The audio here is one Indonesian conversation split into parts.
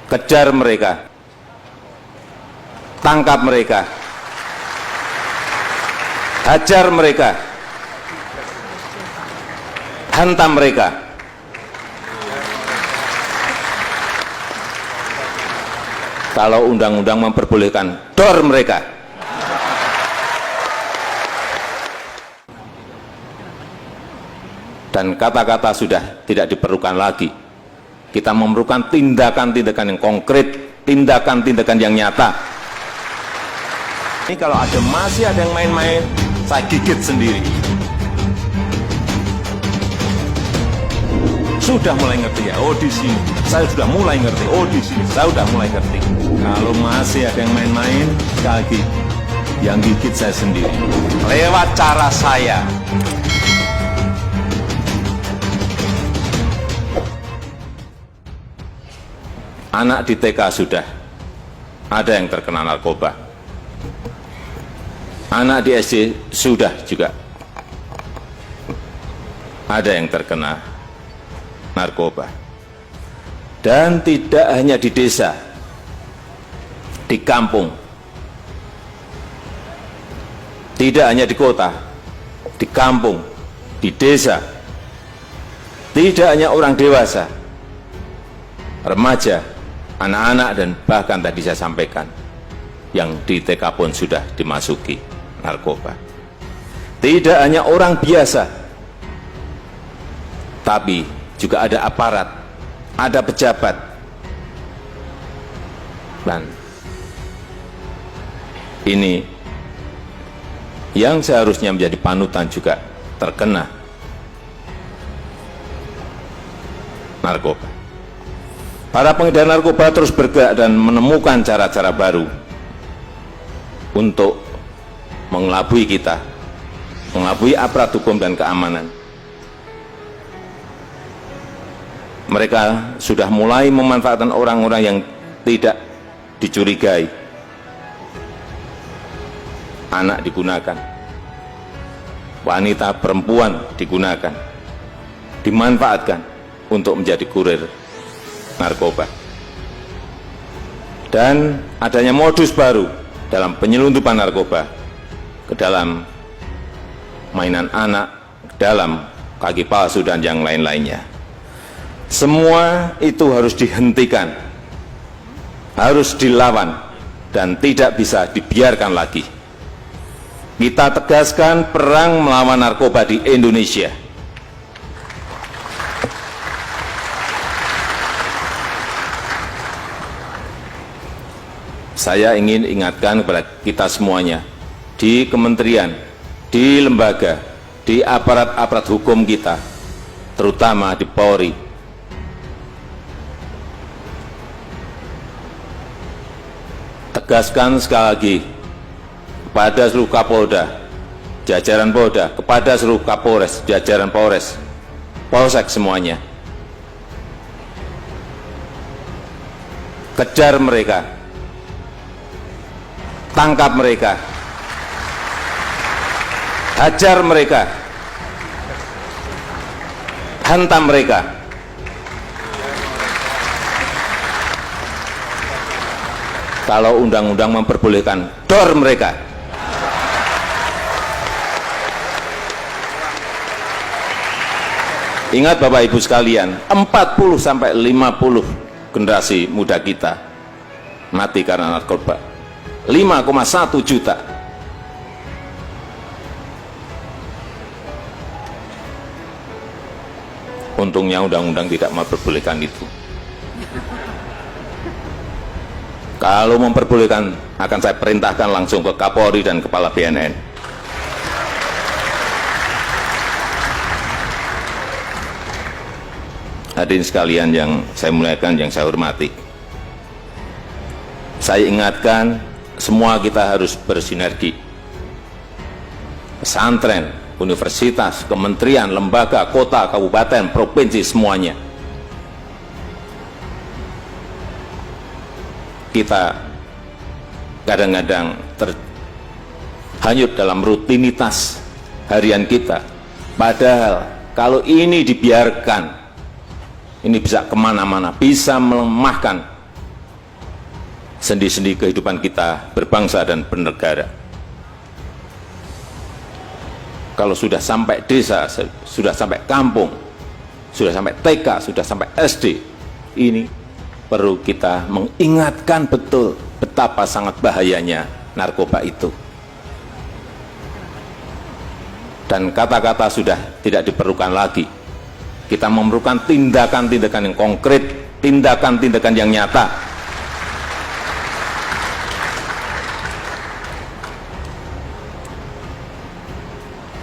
kejar mereka, tangkap mereka, hajar mereka, hantam mereka. Kalau undang-undang memperbolehkan, dor mereka. Dan kata-kata sudah tidak diperlukan lagi. Kita memerlukan tindakan-tindakan yang konkret, tindakan-tindakan yang nyata. Ini kalau masih ada yang main-main, saya gigit sendiri. Sudah mulai ngerti ya, oh di sini. Saya sudah mulai ngerti, oh di sini. Saya sudah mulai ngerti. Kalau masih ada yang main-main, sekali lagi, yang gigit saya sendiri. Lewat cara saya. Anak di TK sudah ada yang terkena narkoba. Anak di SD sudah juga ada yang terkena narkoba. Dan tidak hanya di desa, di kampung, tidak hanya di kota, di kampung, di desa, tidak hanya orang dewasa, remaja, anak-anak, dan bahkan tadi saya sampaikan yang di TK pun sudah dimasuki narkoba. Tidak hanya orang biasa, tapi juga ada aparat, ada pejabat, dan ini yang seharusnya menjadi panutan juga terkena narkoba. Para pengedar narkoba terus bergerak dan menemukan cara-cara baru untuk mengelabui kita, mengelabui aparat hukum dan keamanan. Mereka sudah mulai memanfaatkan orang-orang yang tidak dicurigai. Anak digunakan, wanita, perempuan digunakan, dimanfaatkan untuk menjadi kurir narkoba. Dan adanya modus baru dalam penyelundupan narkoba ke dalam mainan anak, ke dalam kaki palsu dan yang lain-lainnya. Semua itu harus dihentikan, harus dilawan, dan tidak bisa dibiarkan lagi. Kita tegaskan perang melawan narkoba di Indonesia. Saya ingin ingatkan kepada kita semuanya, di kementerian, di lembaga, di aparat-aparat hukum kita, terutama di Polri, tegaskan sekali lagi kepada seluruh Kapolda, jajaran Polda, kepada seluruh Kapolres, jajaran Polres, Polsek semuanya, kejar mereka, tangkap mereka, hajar mereka, hantam mereka. Kalau undang-undang memperbolehkan, dor mereka. Ingat Bapak Ibu sekalian, 40-50 generasi muda kita mati karena narkoba. 5,1 juta. Untungnya undang-undang tidak memperbolehkan itu. Kalau memperbolehkan, akan saya perintahkan langsung ke Kapolri dan Kepala BNN. Hadirin sekalian yang saya muliakan, yang saya hormati, saya ingatkan, semua kita harus bersinergi. Pesantren, universitas, kementerian, lembaga, kota, kabupaten, provinsi, semuanya. Kita kadang-kadang terhanyut dalam rutinitas harian kita. Padahal kalau ini dibiarkan, ini bisa kemana-mana, bisa melemahkan sendi-sendi kehidupan kita berbangsa dan bernegara. Kalau sudah sampai desa, sudah sampai kampung, sudah sampai TK, sudah sampai SD, ini perlu kita mengingatkan betul betapa sangat bahayanya narkoba itu. Dan kata-kata sudah tidak diperlukan lagi. Kita memerlukan tindakan-tindakan yang konkret, tindakan-tindakan yang nyata.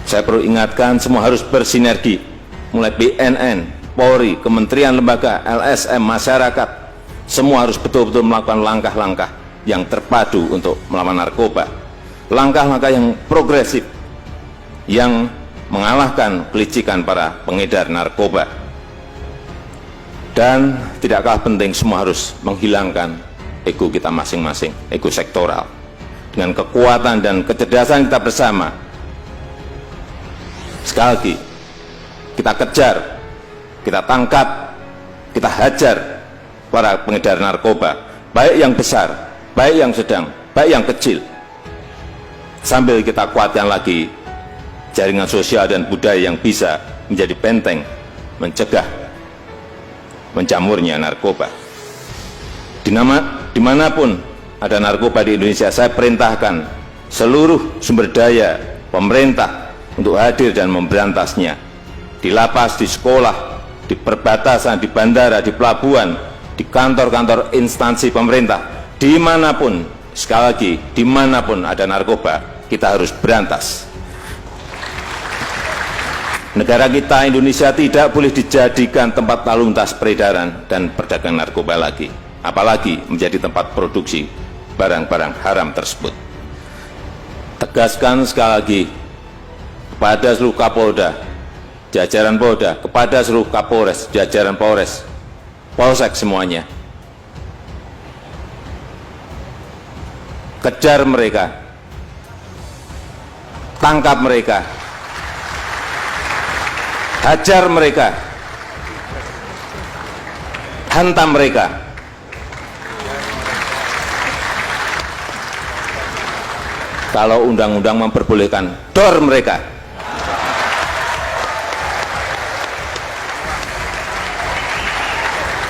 Saya perlu ingatkan, semua harus bersinergi, mulai BNN, Polri, kementerian, lembaga, LSM, masyarakat, semua harus betul-betul melakukan langkah-langkah yang terpadu untuk melawan narkoba. Langkah-langkah yang progresif, yang mengalahkan kelicikan para pengedar narkoba. Dan tidak kalah penting, semua harus menghilangkan ego kita masing-masing, ego sektoral. Dengan kekuatan dan kecerdasan kita bersama, sekali lagi, kita kejar, kita tangkap, kita hajar para pengedar narkoba, baik yang besar, baik yang sedang, baik yang kecil. Sambil kita kuatkan lagi jaringan sosial dan budaya yang bisa menjadi benteng mencegah menjamurnya narkoba. Dimanapun ada narkoba di Indonesia, saya perintahkan seluruh sumber daya pemerintah untuk hadir dan memberantasnya. Di lapas, di sekolah, di perbatasan, di bandara, di pelabuhan, di kantor-kantor instansi pemerintah, dimanapun, sekali lagi, dimanapun ada narkoba, kita harus berantas. Negara kita, Indonesia, tidak boleh dijadikan tempat lalu lintas peredaran dan perdagangan narkoba lagi, apalagi menjadi tempat produksi barang-barang haram tersebut. Tegaskan sekali lagi kepada seluruh Kapolda, jajaran Polda, kepada seluruh Kapolres, jajaran Polres, Polsek semuanya, kejar mereka, tangkap mereka, hajar mereka, hantam mereka. Kalau undang-undang memperbolehkan, dor mereka.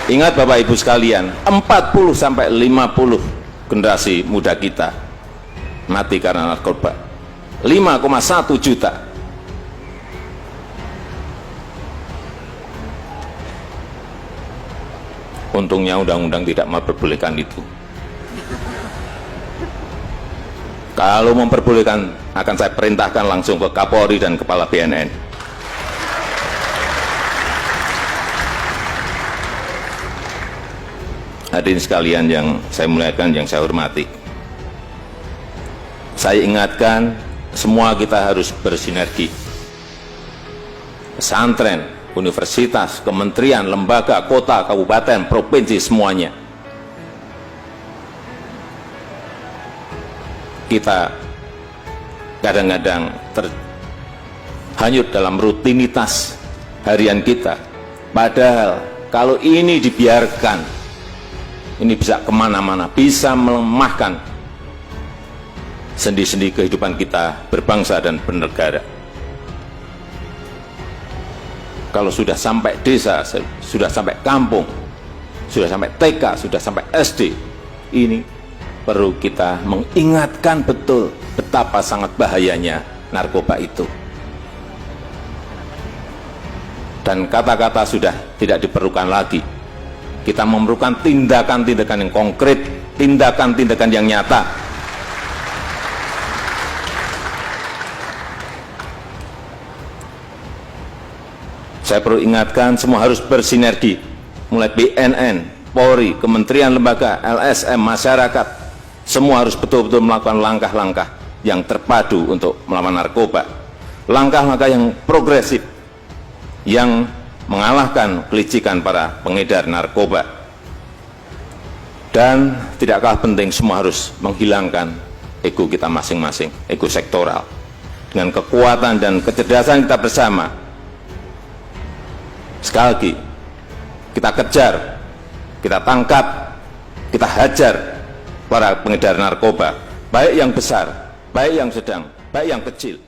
Ingat Bapak Ibu sekalian, 40 sampai 50 generasi muda kita mati karena narkoba. 5,1 juta. Untungnya undang-undang tidak memperbolehkan itu. Kalau memperbolehkan, akan saya perintahkan langsung ke Kapolri dan Kepala BNN. Hadirin sekalian yang saya muliakan, yang saya hormati, saya ingatkan, semua kita harus bersinergi. Pesantren, universitas, kementerian, lembaga, kota, kabupaten, provinsi, semuanya. Kita kadang-kadang terhanyut dalam rutinitas harian kita. Padahal kalau ini dibiarkan, ini bisa kemana-mana, bisa melemahkan sendi-sendi kehidupan kita berbangsa dan bernegara. Kalau sudah sampai desa, sudah sampai kampung, sudah sampai TK, sudah sampai SD, ini perlu kita mengingatkan betul betapa sangat bahayanya narkoba itu. Dan kata-kata sudah tidak diperlukan lagi. Kita memerlukan tindakan-tindakan yang konkret, tindakan-tindakan yang nyata. Saya perlu ingatkan, semua harus bersinergi, mulai BNN, Polri, kementerian, lembaga, LSM, masyarakat, semua harus betul-betul melakukan langkah-langkah yang terpadu untuk melawan narkoba. Langkah-langkah yang progresif, yang mengalahkan kelicikan para pengedar narkoba. Dan tidak kalah penting, semua harus menghilangkan ego kita masing-masing, ego sektoral. Dengan kekuatan dan kecerdasan kita bersama, sekali lagi, kita kejar, kita tangkap, kita hajar para pengedar narkoba, baik yang besar, baik yang sedang, baik yang kecil.